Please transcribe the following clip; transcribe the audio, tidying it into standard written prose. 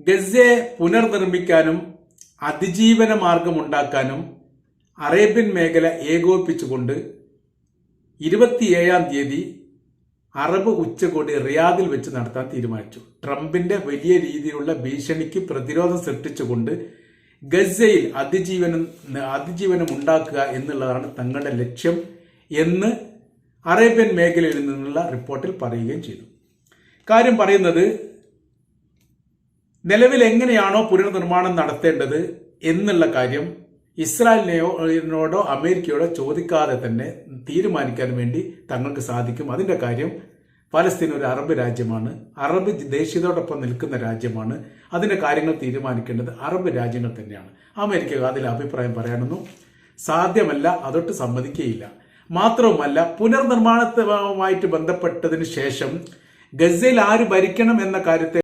ഗസയെ പുനർനിർമ്മിക്കാനും അതിജീവന മാർഗമുണ്ടാക്കാനും അറേബ്യൻ മേഖല ഏകോപിപ്പിച്ചുകൊണ്ട് 27-ാം തീയതി അറബ് ഉച്ചകോടി റിയാദിൽ വെച്ച് നടത്താൻ തീരുമാനിച്ചു. ട്രംപിന്റെ വലിയ രീതിയിലുള്ള ഭീഷണിക്ക് പ്രതിരോധം സൃഷ്ടിച്ചുകൊണ്ട് ഗസയിൽ അതിജീവനം ഉണ്ടാക്കുക എന്നുള്ളതാണ് തങ്ങളുടെ ലക്ഷ്യം എന്ന് അറേബ്യൻ മേഖലയിൽ നിന്നുള്ള റിപ്പോർട്ടിൽ പറയുകയും ചെയ്തു. കാര്യം പറയുന്നത്, നിലവിൽ എങ്ങനെയാണോ പുനർനിർമ്മാണം നടത്തേണ്ടത് എന്നുള്ള കാര്യം ഇസ്രായേലിനോടോ അമേരിക്കയോടോ ചോദിക്കാതെ തന്നെ തീരുമാനിക്കാൻ വേണ്ടി തങ്ങൾക്ക് സാധിക്കും. അതിന്റെ കാര്യം പലസ്തീൻ ഒരു അറബ് രാജ്യമാണ്, അറബ് ദേശീയതയോടൊപ്പം നിൽക്കുന്ന രാജ്യമാണ്. അതിന്റെ കാര്യങ്ങൾ തീരുമാനിക്കേണ്ടത് അറബ് രാജ്യങ്ങൾ തന്നെയാണ്. അമേരിക്ക അതിൽ അഭിപ്രായം പറയാനൊന്നും സാധ്യമല്ല, അതൊട്ട് സമ്മതിക്കുകയില്ല. മാത്രവുമല്ല, പുനർനിർമ്മാണവുമായിട്ട് ബന്ധപ്പെട്ടതിന് ശേഷം ഗസയിൽ ആര് ഭരിക്കണം എന്ന കാര്യത്തെ